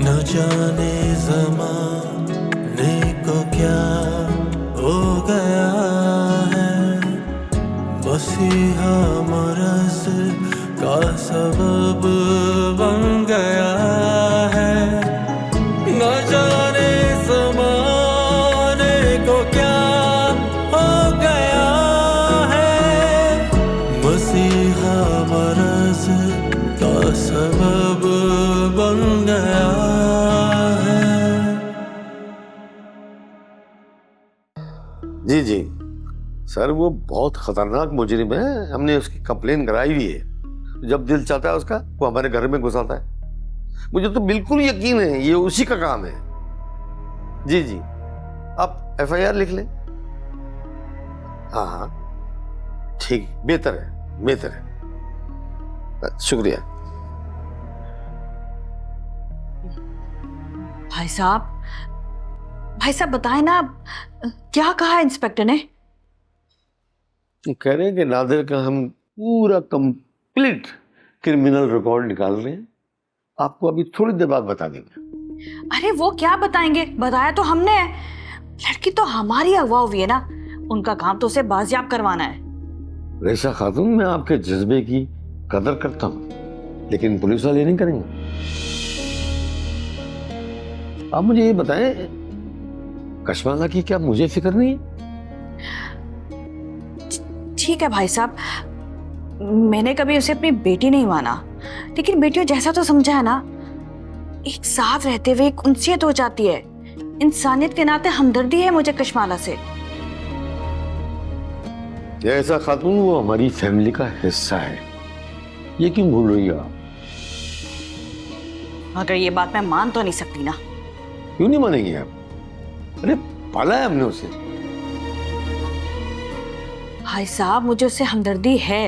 न जाने ज़माने को क्या हो गया है, मसीहा मरज़ का सबब बन गया है। न जाने ज़माने को क्या हो गया है, मसीहा मरज़ का सबब बन गया है। जी जी सर, वो बहुत खतरनाक मुजरिम है, हमने उसकी कंप्लेन कराई हुई है। जब दिल चाहता है उसका वो हमारे घर में घुस आता है। मुझे तो बिल्कुल यकीन है ये उसी का काम है। जी जी, आप एफआईआर लिख लें। हाँ हाँ ठीक, बेहतर है बेहतर है, शुक्रिया। भाई साहब बताएं ना, क्या कहा इंस्पेक्टर ने? कह रहे हैं कि नादिर का हम पूरा कंप्लीट क्रिमिनल रिकॉर्ड निकाल रहे हैं, आपको अभी थोड़ी देर बाद बता देंगे। अरे वो क्या बताएंगे, बताया तो हमने है। लड़की तो हमारी अगवा हुई है ना, उनका काम तो उसे बाजियाब करवाना है। रेशा खातून, मैं आपके जज्बे की कदर करता हूँ, लेकिन पुलिस वाले नहीं करेंगे। आप मुझे ये बताएं, कशमाला की क्या मुझे फिक्र नहीं है? ठीक है भाई साहब, मैंने कभी उसे अपनी बेटी नहीं माना, लेकिन बेटियों जैसा तो समझा है ना। एक साथ रहते हुए एक उनसियत हो जाती है। इंसानियत के नाते हमदर्दी है मुझे कशमाला से। ऐसा खातून वो हमारी फैमिली का हिस्सा है, ये क्यों भूल रही हो आप? मगर ये बात मैं मान तो नहीं सकती ना। क्यों नहीं मानेंगे आप? अरे पाला है हमने उसे। भाई साहब मुझे उससे हमदर्दी है,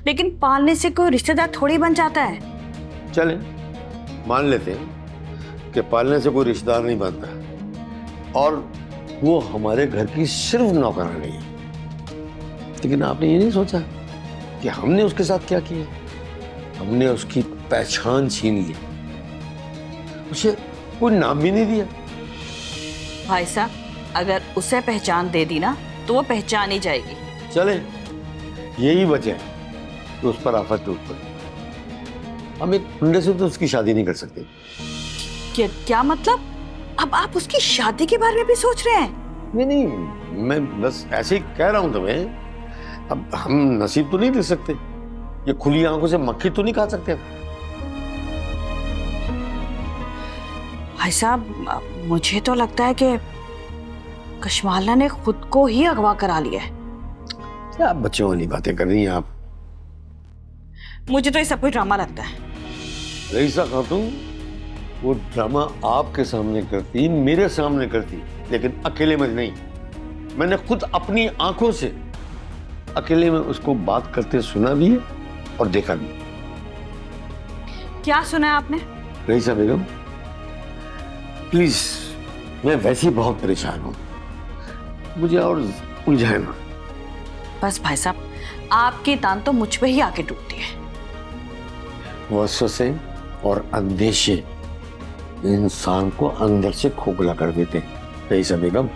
लेकिन पालने से कोई रिश्तेदार थोड़ी बन जाता है। चले मान लेते हैं कि पालने से कोई रिश्तेदार नहीं बनता, और वो हमारे घर की सिर्फ नौकरानी है, लेकिन आपने ये नहीं सोचा कि हमने उसके साथ क्या किया? हमने उसकी पहचान छीन ली, उसे कोई नाम भी नहीं दिया। भाई साहब अगर उसे पहचान दे दी ना तो वो पहचान ही जाएगी। चले यही वजह है कि उस पर आफत टूट पड़ी। हम एक गुंडे से तो उसकी शादी नहीं कर सकते। क्या मतलब? अब आप उसकी शादी के बारे में भी सोच रहे हैं? नहीं नहीं, मैं बस ऐसे ही कह रहा हूं तुम्हें। अब हम नसीब तो नहीं दे सकते, ये खुली आंखों से मक्खी तो नहीं खा सकते। भाई साहब मुझे तो लगता है कि कशमाला ने खुद को ही अगवा करा लिया है। क्या बच्चों वाली बातें कर रही हैं आप? मुझे तो ये सब कुछ ड्रामा लगता है। रईसा खातून, वो ड्रामा आपके सामने करती, मेरे सामने करती, लेकिन अकेले में नहीं। मैंने खुद अपनी आंखों से अकेले में उसको बात करते सुना भी है और देखा भी। क्या सुना है आपने? रईसा बेगम प्लीज, मैं वैसे ही बहुत परेशान हूं, मुझे और उलझाए ना। बस भाई साहब आपकी तान तो मुझ पे ही आके टूटती है। वसवसे और अंदेशे इंसान को अंदर से खोखला कर देते हैं। रईसा बेगम,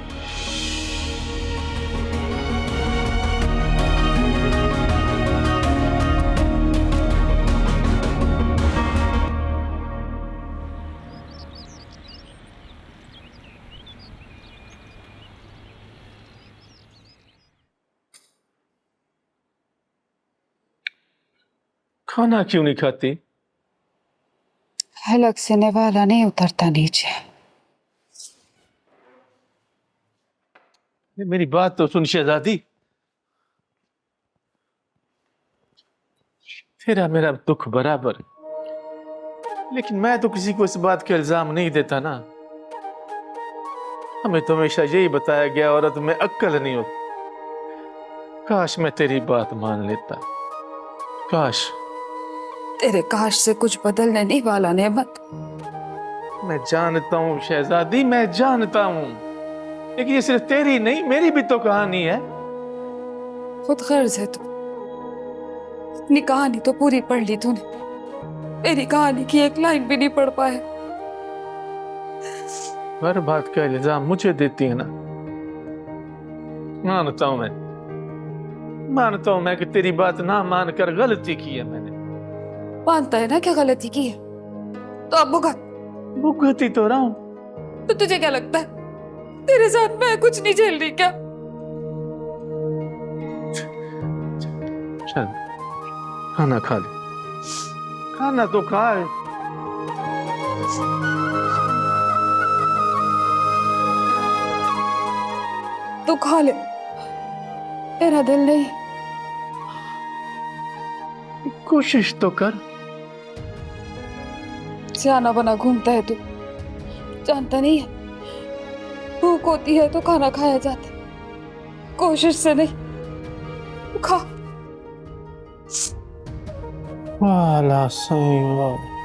खाना क्यों नहीं खाती? हलक से निवाला नहीं उतरता नीचे। मेरी बात तो सुन शहजादी, तेरा मेरा दुख बराबर, लेकिन मैं तो किसी को इस बात के इल्जाम नहीं देता ना। हमें तो हमेशा यही बताया गया, औरत में अक्ल नहीं होती। काश मैं तेरी बात मान लेता, काश। तेरे काश से कुछ बदलने नहीं वाला नेमत। मैं जानता हूँ शहजादी, मैं जानता हूँ, लेकिन ये सिर्फ तेरी नहीं मेरी भी तो कहानी है। खुद गर्ज है तू। अपनी कहानी तो पूरी पढ़ ली तूने, मेरी कहानी की एक लाइन भी नहीं पढ़ पाए। हर बात का इल्जाम मुझे देती है ना। मानता हूं मैं कि तेरी बात ना मानकर गलती की है मैंने। मानता है ना क्या गलती की है, तो अब भुगत। भुगती तो रहा हूं। तो तुझे क्या लगता है तेरे साथ मैं कुछ नहीं झेल रही क्या? चल खाना खा ले, खाना तो खा। तू खा ले, मेरा दिल नहीं। कोशिश तो कर। सियाना बना घूमता है तू, जानता नहीं है भूख होती है तो खाना खाया जाता है, कोशिश से नहीं। तू खा। वाला सही वाला।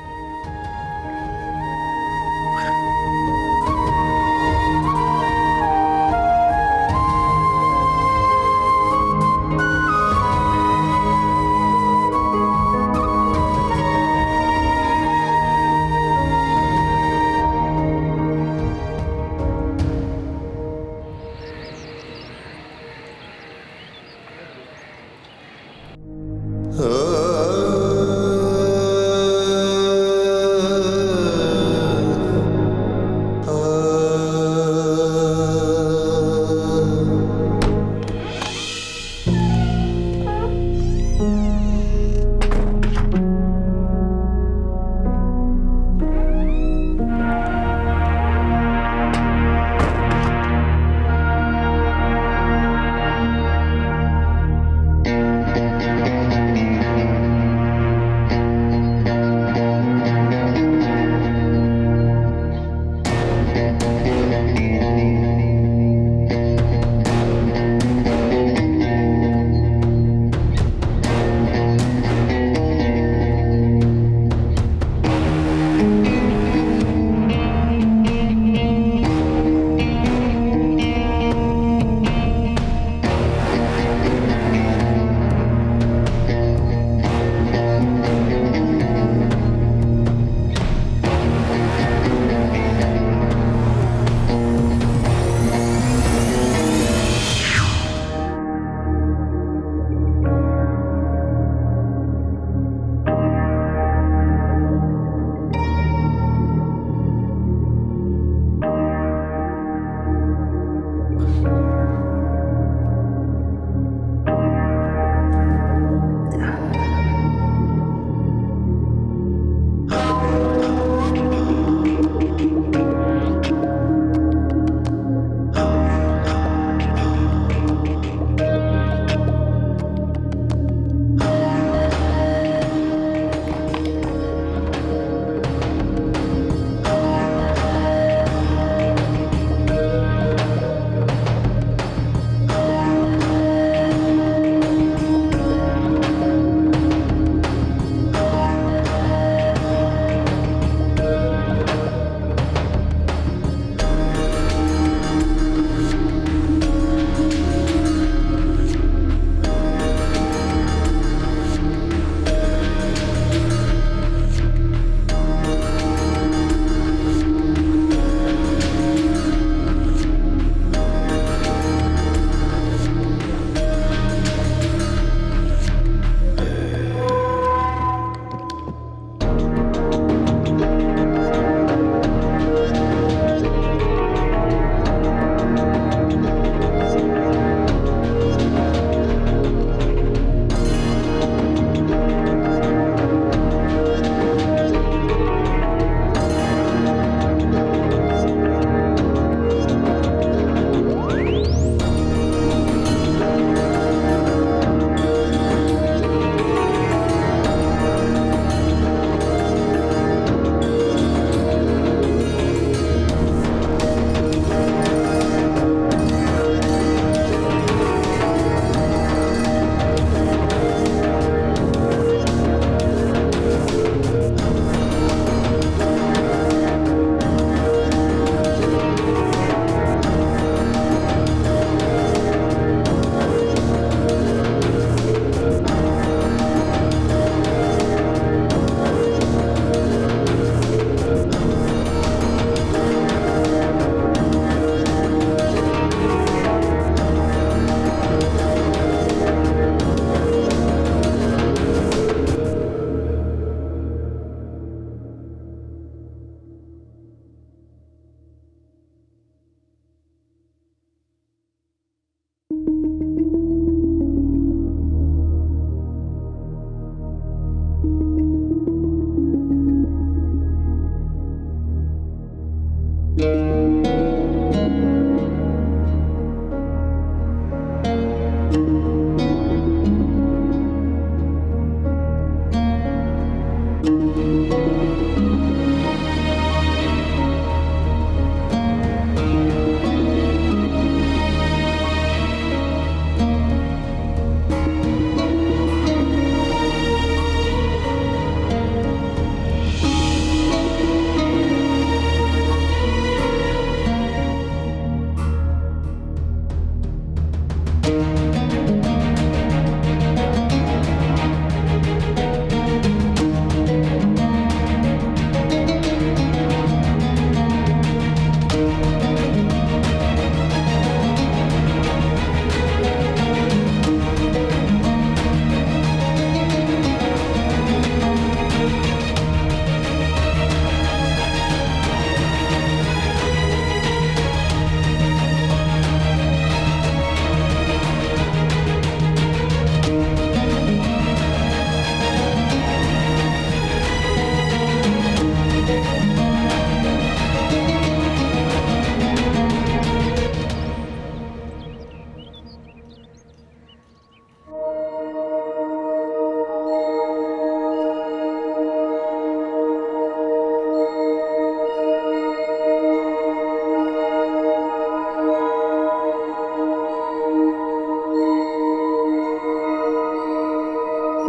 या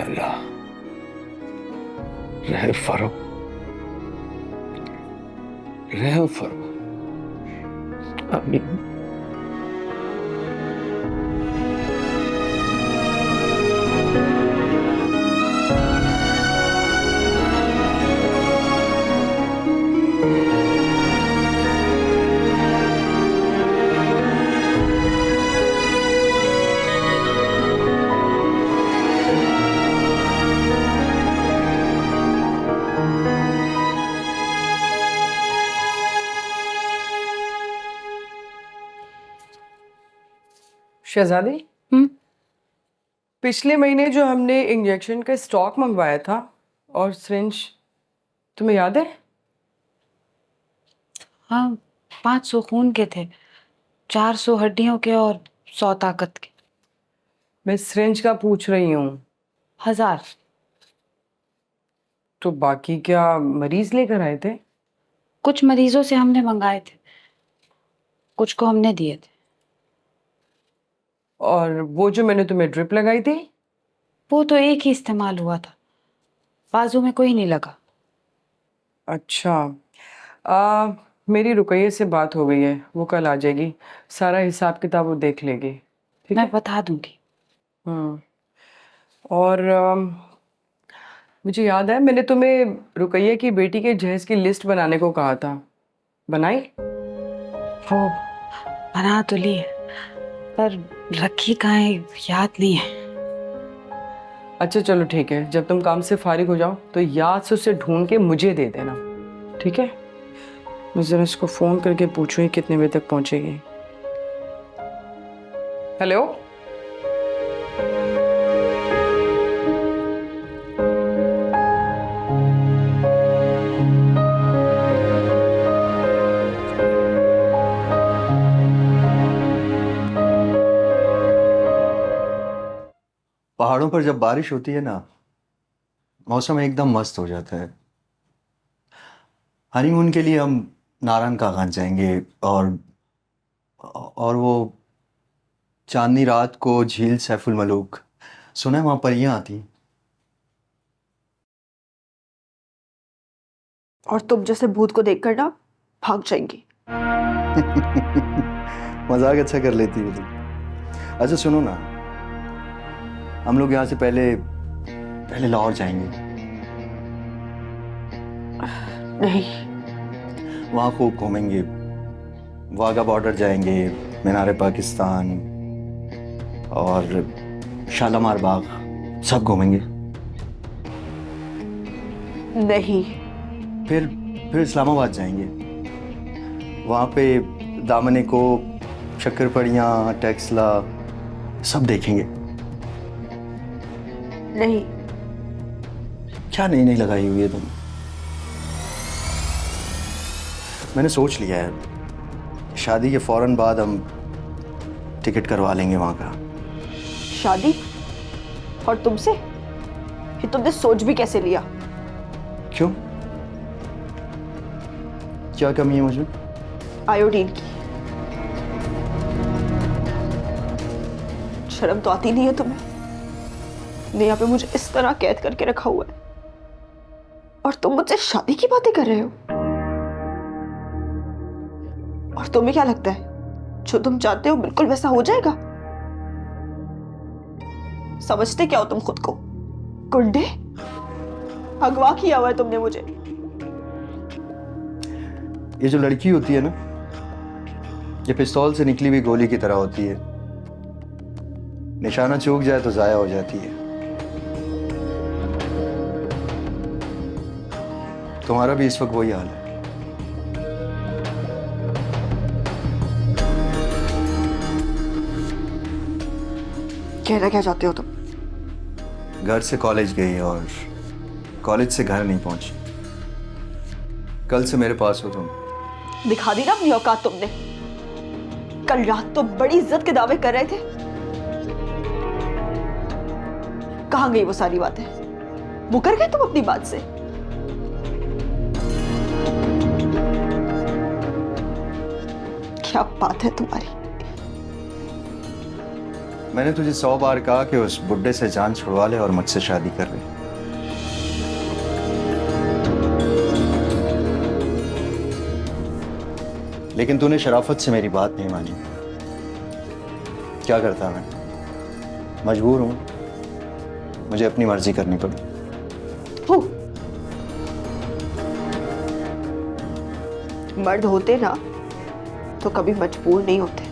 अल्लाह, रहम फरमा, रहम फरमा। आमीन। शहजादी, पिछले महीने जो हमने इंजेक्शन का स्टॉक मंगवाया था और सिरिंज, तुम्हें याद है? हाँ, 500 खून के थे, 400 हड्डियों के और 100 ताकत के। मैं सिरिंज का पूछ रही हूँ। 1000। तो बाकी क्या मरीज लेकर आए थे? कुछ मरीजों से हमने मंगाए थे, कुछ को हमने दिए थे। और वो जो मैंने तुम्हें ड्रिप लगाई थी? वो तो एक ही इस्तेमाल हुआ था, बाजू में कोई नहीं लगा। अच्छा, मेरी रुकैया से बात हो गई है, वो कल आ जाएगी, सारा हिसाब किताब वो देख लेगी। ठीक मैं है? बता दूंगी। और मुझे याद है मैंने तुम्हें रुकैया की बेटी के जहेज की लिस्ट बनाने को कहा था, बनाई? वो बना तो ली है, पर रखी कहाँ है याद नहीं है। अच्छा चलो ठीक है, जब तुम काम से फारिग हो जाओ तो याद से उसे ढूंढ के मुझे दे देना, ठीक है? मैं जरा इसको फोन करके पूछूं कितने बजे तक पहुंचेगी। हेलो, पहाड़ों पर जब बारिश होती है ना, मौसम एकदम मस्त हो जाता है। हनीमून के लिए हम नारायण कागान जाएंगे और वो चांदनी रात को झील सैफुल मलूक, सुना है वहां परियां आती। और तुम जैसे भूत को देखकर ना भाग जाएंगी। मजाक अच्छा कर लेती है तुम। अच्छा सुनो ना, हम लोग यहाँ से पहले लाहौर जाएंगे। नहीं। वहाँ खूब घूमेंगे, वाघा बॉर्डर जाएंगे, मीनार पाकिस्तान और शालामार बाग, सब घूमेंगे। नहीं। फिर इस्लामाबाद जाएंगे, वहाँ पे दामने को, शक्करपड़ियाँ, टेक्सला सब देखेंगे। नहीं। क्या नहीं लगाई हुई है तुम? मैंने सोच लिया है, शादी के फौरन बाद हम टिकट करवा लेंगे वहाँ का। शादी? और तुमसे ये तुमने सोच भी कैसे लिया? क्यों? क्या कमी है मुझे? आयोडीन की। शर्म तो आती नहीं है तुम्हें? ने यहाँ पे मुझे इस तरह कैद करके रखा हुआ है और तुम मुझसे शादी की बातें कर रहे हो। और तुम्हें क्या लगता है जो तुम चाहते हो बिल्कुल वैसा हो जाएगा? समझते क्या हो तुम खुद को? गुंडे? अगवा किया हुआ है तुमने मुझे। ये जो लड़की होती है ना, ये पिस्तौल से निकली हुई गोली की तरह होती है। निशाना चूक जाए तो जाया हो जाती है। तुम्हारा भी इस वक्त वही हाल है। कहना क्या चाहते हो तुम? घर से कॉलेज गई और कॉलेज से घर नहीं पहुंची। कल से मेरे पास हो तुम। दिखा दी ना अपनी औकात तुमने। कल रात तो बड़ी इज्जत के दावे कर रहे थे। कहां गई वो सारी बातें? मुकर गए तुम अपनी बात से? क्या बात है तुम्हारी? मैंने तुझे 100 बार कहा कि उस बुड्ढे से जान छुड़वा ले और मुझसे शादी कर ले। लेकिन तूने शराफत से मेरी बात नहीं मानी। क्या करता मैं? मजबूर हूं, मुझे अपनी मर्जी करनी पड़ी। मर्द होते ना तो कभी मजबूर नहीं होते।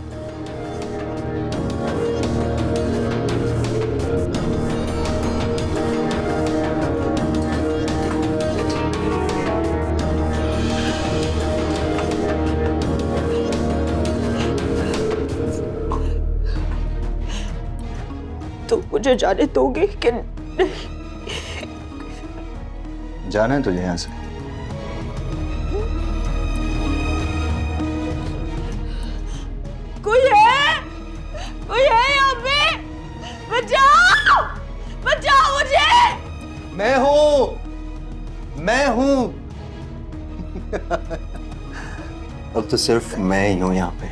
तो मुझे जाने दोगे कि नहीं? जाना है तुझे यहां से? कोई है? कोई है यहाँ पे? बचाओ! बचाओ मुझे! मैं हूं, मैं हूं। अब तो सिर्फ मैं ही हूं यहाँ पे।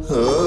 हाँ।